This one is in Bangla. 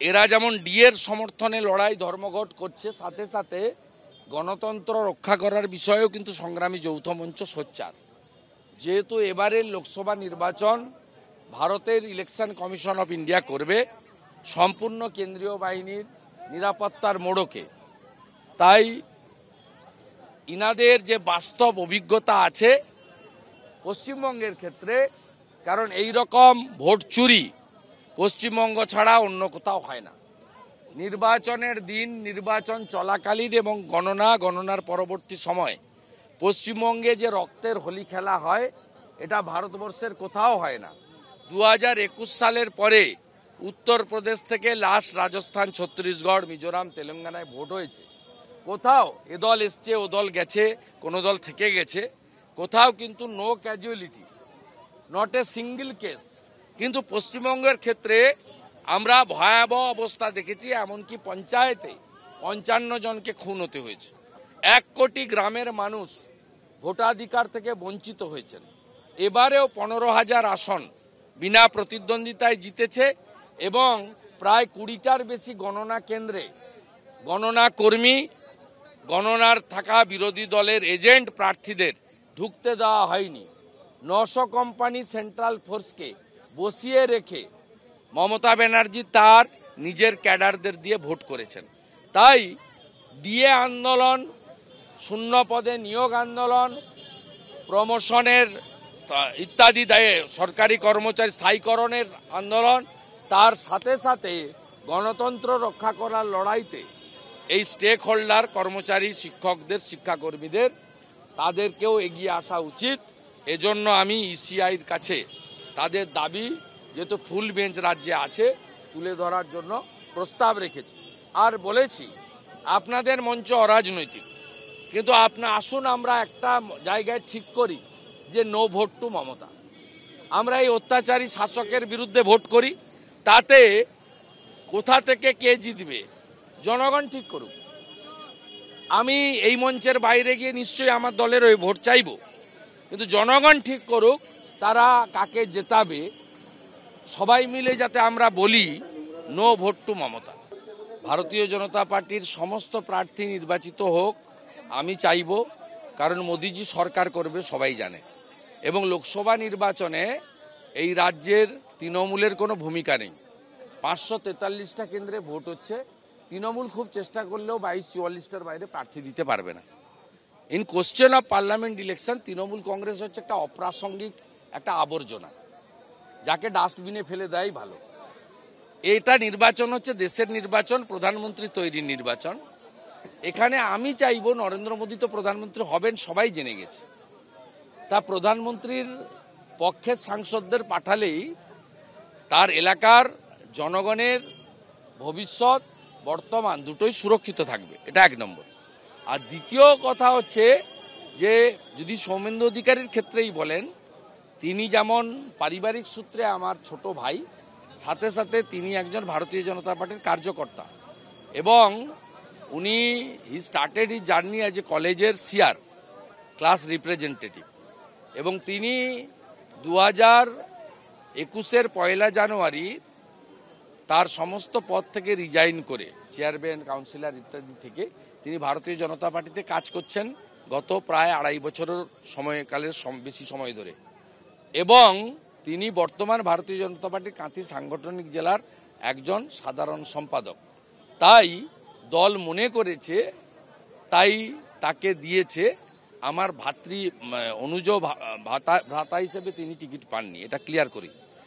এরা যেমন ডিএর সমর্থনে লড়াই ধর্মঘট করছে, সাথে সাথে গণতন্ত্র রক্ষা করার বিষয়েও কিন্তু সংগ্রামী যৌথ মঞ্চ সোচ্চার। যেহেতু এবারের লোকসভা নির্বাচন ভারতের ইলেকশন কমিশন অফ ইন্ডিয়া করবে সম্পূর্ণ কেন্দ্রীয় বাহিনীর নিরাপত্তার মোড়কে, তাই ইনাদের যে বাস্তব অভিজ্ঞতা আছে পশ্চিমবঙ্গের ক্ষেত্রে, কারণ এই রকম ভোট চুরি পশ্চিমবঙ্গ ছাড়া অন্য কোথাও হয় না। নির্বাচনের দিন, নির্বাচন চলাকালীন এবং গণনার পরবর্তী সময় পশ্চিমবঙ্গে যে রক্তের হোলি খেলা হয় এটা ভারতবর্ষের কোথাও হয় না। 2021 সালের পরে উত্তরপ্রদেশ থেকে লাস্ট রাজস্থান, ছত্তিশগড়, মিজোরাম, তেলেঙ্গানায় ভোট হয়েছে। কোথাও এ দল এসছে, ও দল গেছে, কোনো দল থেকে গেছে, কোথাও কিন্তু no casualty, not a single case. কিন্তু পশ্চিমবঙ্গের ক্ষেত্রে আমরা ভয়াবহ অবস্থা দেখেছি, এমনকি পঞ্চায়েতে 55 জনকে খুন হতে হয়েছে। 1 কোটি গ্রামের মানুষ ভোটাধিকার থেকে বঞ্চিত হয়েছেন। এবারেও 15,000 আসন বিনা প্রতিদ্বন্দ্বিতায় জিতেছে এবং প্রায় 20টার বেশি গণনা কেন্দ্রে গণনা কর্মী, গণনার থাকা বিরোধী দলের এজেন্ট প্রার্থীদের ঢুকতে দেওয়া হয়নি। 900 কোম্পানি সেন্ট্রাল ফোর্সকে বসিয়ে রেখে মমতা ব্যানার্জি তার নিজের ক্যাডারদের দিয়ে ভোট করেছেন। তাই ডিএ আন্দোলন, শূন্য পদে নিয়োগ আন্দোলন, প্রমোশনের ইত্যাদি দায়ে সরকারি কর্মচারী স্থায়ীকরণের আন্দোলন, তার সাথে সাথে গণতন্ত্র রক্ষা করার লড়াইতে এই স্টেক হোল্ডার কর্মচারী, শিক্ষকদের, শিক্ষাকর্মীদের তাদেরকেও এগিয়ে আসা উচিত। এজন্য আমি ইসিআইর কাছে তাদের দাবি, যেহেতু ফুল বেঞ্চ রাজ্যে আছে, তুলে ধরার জন্য প্রস্তাব রেখেছি। আর বলেছি আপনাদের মঞ্চ অরাজনৈতিক, কিন্তু আসুন আমরা একটা জায়গায় ঠিক করি যে নো ভোট টু মমতা। আমরা এই অত্যাচারী শাসকের বিরুদ্ধে ভোট করি, তাতে কোথা থেকে কে জিতবে জনগণ ঠিক করুক। আমি এই মঞ্চের বাইরে গিয়ে নিশ্চয়ই আমার দলের ওই ভোট চাইব, কিন্তু জনগণ ঠিক করুক তারা কাকে জেতাবে। সবাই মিলে যাতে আমরা বলি নো ভোট টু মমতা। ভারতীয় জনতা পার্টির সমস্ত প্রার্থী নির্বাচিত হোক, আমি চাইব, কারণ মোদিজি সরকার করবে সবাই জানে। এবং লোকসভা নির্বাচনে এই রাজ্যের তৃণমূলের কোনো ভূমিকা নেই। 543টা কেন্দ্রে ভোট হচ্ছে, তৃণমূল খুব চেষ্টা করলেও 22-44টার বাইরে প্রার্থী দিতে পারবে না। In question of parliament election Trinamool Congress হচ্ছে একটা অপ্রাসঙ্গিক একটা আবর্জনা, যাকে ডাস্টবিনে ফেলে দেয় ভালো। এটা নির্বাচন হচ্ছে দেশের নির্বাচন, প্রধানমন্ত্রী তৈরির নির্বাচন। এখানে আমি চাইব, নরেন্দ্র মোদী তো প্রধানমন্ত্রী হবেন সবাই জেনে গেছে, তা প্রধানমন্ত্রীর পক্ষের সাংসদদের পাঠালেই তার এলাকার জনগণের ভবিষ্যৎ, বর্তমান দুটোই সুরক্ষিত থাকবে। এটা 1 নম্বর। আর দ্বিতীয় কথা হচ্ছে যে যদি সৌমেন্দু অধিকারীর ক্ষেত্রেই বলেন, তিনি যেমন পারিবারিক সূত্রে আমার ছোট ভাই, সাথে সাথে তিনি একজন ভারতীয় জনতা পার্টির কার্যকর্তা এবং উনি started his journey as a কলেজের সিআর, ক্লাস রিপ্রেজেন্টেটিভ, এবং তিনি 2021-এর 1 জানুয়ারি তার সমস্ত পদ থেকে রিজাইন করে চেয়ারম্যান, কাউন্সিলর ইত্যাদি থেকে তিনি ভারতীয় জনতা পার্টিতে কাজ করছেন গত প্রায় 2.5 বছরের সময়কালের বেশি সময় ধরে, এবং তিনি বর্তমান ভারতীয় জনতা পার্টির কাঁথি সাংগঠনিক জেলার একজন সাধারণ সম্পাদক। তাই দল মনে করেছে, তাই তাকে দিয়েছে। আমার অনুজ ভাতা হিসেবে তিনি টিকিট পাননি, এটা ক্লিয়ার করি।